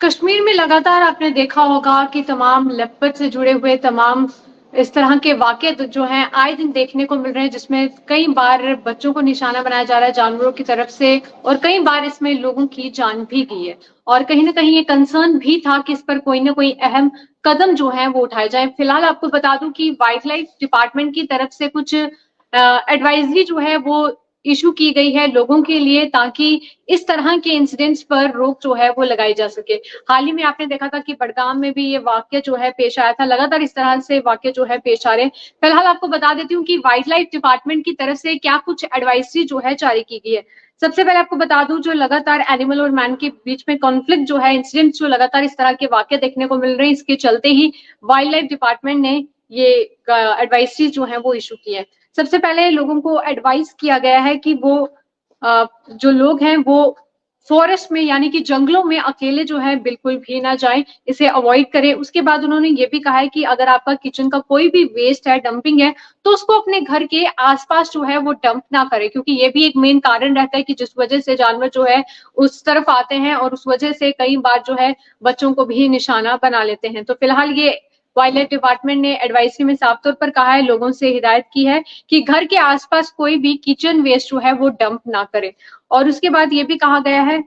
कश्मीर में लगातार आपने देखा होगा कि तमाम लेपर्ड से जुड़े हुए तमाम इस तरह के वाक़ये जो हैं आए दिन देखने को मिल रहे हैं, जिसमें कई बार बच्चों को निशाना बनाया जा रहा है जानवरों की तरफ से और कई बार इसमें लोगों की जान भी गई है। और कहीं न कहीं ये कंसर्न भी था कि इस पर कोई न कोई अहम कदम जो है वो उठाए जाएँ। फिलहाल आपको बता दूँ कि वाइल्ड लाइफ डिपार्टमेंट की तरफ से कुछ एडवाइज़री जो है वो इश्यू की गई है लोगों के लिए, ताकि इस तरह के इंसिडेंट्स पर रोक जो है वो लगाई जा सके। हाल ही में आपने देखा था कि बडगाम में भी ये वाक़या जो है पेश आया था। लगातार इस तरह से वाक़ये जो है पेश आ रहे हैं। फिलहाल आपको बता देती हूँ कि वाइल्ड लाइफ डिपार्टमेंट की तरफ से क्या कुछ एडवाइज़री जो है जारी की गई है। सबसे पहले आपको बता दूँ, जो लगातार एनिमल और मैन के बीच में कॉन्फ्लिक्ट जो है, इंसिडेंट्स जो लगातार इस तरह के वाक़ये देखने को मिल रहे हैं, इसके चलते ही वाइल्ड लाइफ डिपार्टमेंट ने ये एडवाइज़री जो है वो इश्यू की है। सबसे पहले लोगों को एडवाइस किया गया है कि वो जो लोग हैं वो फॉरेस्ट में यानी कि जंगलों में अकेले जो है बिल्कुल भी ना जाएं, इसे अवॉइड करें। उसके बाद उन्होंने ये भी कहा है कि अगर आपका किचन का कोई भी वेस्ट है, डंपिंग है, तो उसको अपने घर के आसपास जो है वो डंप ना करें, क्योंकि ये भी एक मेन कारण रहता है कि जिस वजह से जानवर जो है उस तरफ आते हैं और उस वजह से कई बार जो है बच्चों को भी निशाना बना लेते हैं। तो फिलहाल ये वाइल्ड लाइफ डिपार्टमेंट ने एडवाइजरी में साफ तौर पर कहा है, लोगों से हिदायत की है कि घर के आसपास कोई भी किचन वेस्ट जो है वो डंप ना करे। और उसके बाद ये भी कहा गया है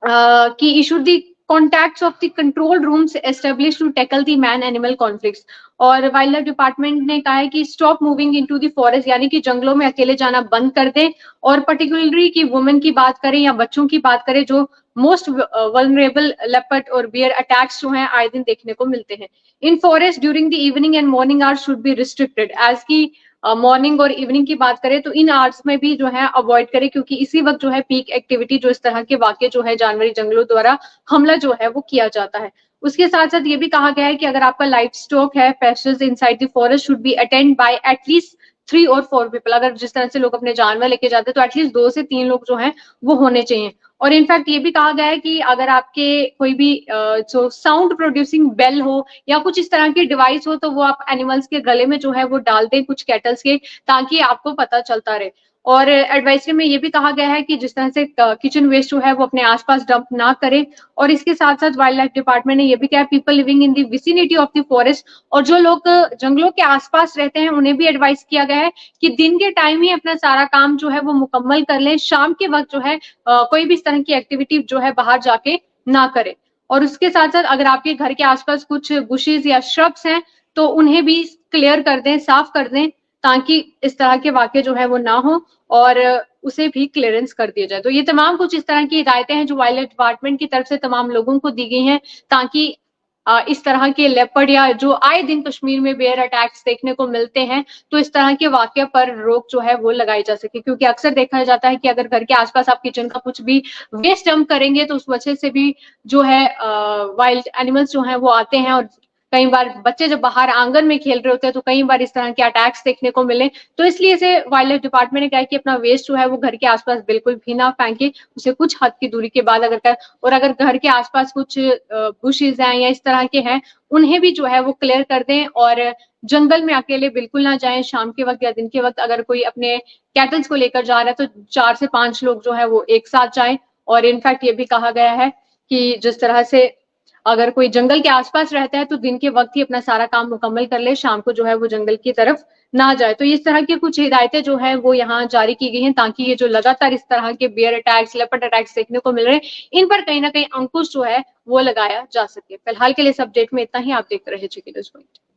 कि issue the contacts of the control rooms established to tackle the man animal conflicts। और वाइल्ड लाइफ डिपार्टमेंट ने कहा है कि stop moving into the forest, यानी कि जंगलों में अकेले जाना बंद कर दें। और पर्टिकुलरली कि वुमेन की बात करें या बच्चों की बात करें, जो मोस्ट वल्नरेबल लेपर्ड और बियर अटैक्स जो हैं आए दिन देखने को मिलते हैं in forest during the evening and morning hours should be restricted. As की मॉर्निंग और इवनिंग की बात करें तो इन आवर्स में भी जो है अवॉइड करें, क्योंकि इसी वक्त जो है पीक एक्टिविटी, जो इस तरह के वाक्य जो है जानवरी जंगलों द्वारा हमला जो है वो किया जाता है। उसके साथ साथ ये भी कहा गया है कि अगर आपका लाइफ स्टॉक है, pastels inside the forest should be attend bye at least 3 और 4 पीपल। अगर जिस तरह से लोग अपने जानवर लेके जाते हैं तो एटलीस्ट 2 से 3 लोग जो हैं वो होने चाहिए। और इनफैक्ट ये भी कहा गया है कि अगर आपके कोई भी जो साउंड प्रोड्यूसिंग बेल हो या कुछ इस तरह की डिवाइस हो, तो वो आप एनिमल्स के गले में जो है वो डाल दें, कुछ कैटल्स के, ताकि आपको पता चलता रहे। और एडवाइजरी में ये भी कहा गया है कि जिस तरह से किचन वेस्ट जो है वो अपने आसपास डंप ना करें। और इसके साथ साथ वाइल्ड लाइफ डिपार्टमेंट ने ये भी कहा, people living in the vicinity of the forest, और जो लोग जंगलों के आसपास रहते हैं उन्हें भी एडवाइस किया गया है कि दिन के टाइम ही अपना सारा काम जो है वो मुकम्मल कर लें, शाम के वक्त जो है कोई भी इस तरह की एक्टिविटी जो है बाहर जाके ना करें। और उसके साथ साथ अगर आपके घर के आसपास कुछ बुशेज या श्रब्स हैं तो उन्हें भी क्लियर कर दें, साफ कर दें, ताकि इस तरह के वाक़ये जो है वो ना हो और उसे भी क्लियरेंस कर दिया जाए। तो ये तमाम कुछ इस तरह की हिदायतें हैं जो वाइल्ड लाइफ डिपार्टमेंट की तरफ से तमाम लोगों को दी गई हैं, ताकि इस तरह के लेपर्ड या जो आए दिन कश्मीर में बेयर अटैक्स देखने को मिलते हैं, तो इस तरह के वाक़ये पर रोक जो है वो लगाई जा सके। क्योंकि अक्सर देखा जाता है कि अगर घर के आसपास आप किचन का कुछ भी वेस्ट डंप करेंगे तो उस वजह से भी जो है वाइल्ड एनिमल्स जो हैं वो आते हैं। और कई बार बच्चे जब बाहर आंगन में खेल रहे होते हैं तो कई बार इस तरह के अटैक्स देखने को मिले। तो इसलिए इसे वाइल्ड लाइफ डिपार्टमेंट ने कहा कि अपना वेस्ट जो है वो घर के आसपास बिल्कुल भी ना फेंके, उसे कुछ हद की दूरी के बाद अगर और अगर घर के आसपास कुछ बुशेज हैं या इस तरह के हैं, उन्हें भी जो है वो क्लियर कर दें। और जंगल में अकेले बिल्कुल ना जाएं, शाम के वक्त या दिन के वक्त अगर कोई अपने कैटल्स को लेकर जा रहा है तो 4 से 5 लोग जो है वो एक साथ जाएं। और इनफैक्ट ये भी कहा गया है कि जिस तरह से अगर कोई जंगल के आसपास रहता है तो दिन के वक्त ही अपना सारा काम मुकम्मल कर ले, शाम को जो है वो जंगल की तरफ ना जाए। तो इस तरह की कुछ हिदायतें जो है वो यहाँ जारी की गई हैं, ताकि ये जो लगातार इस तरह के बियर अटैक्स, लेपर्ड अटैक्स देखने को मिल रहे हैं, इन पर कहीं ना कहीं अंकुश जो है वो लगाया जा सके। फिलहाल के लिए इस अपडेट में इतना ही। आप देखते रहे चिकी न्यूज़ पॉइंट।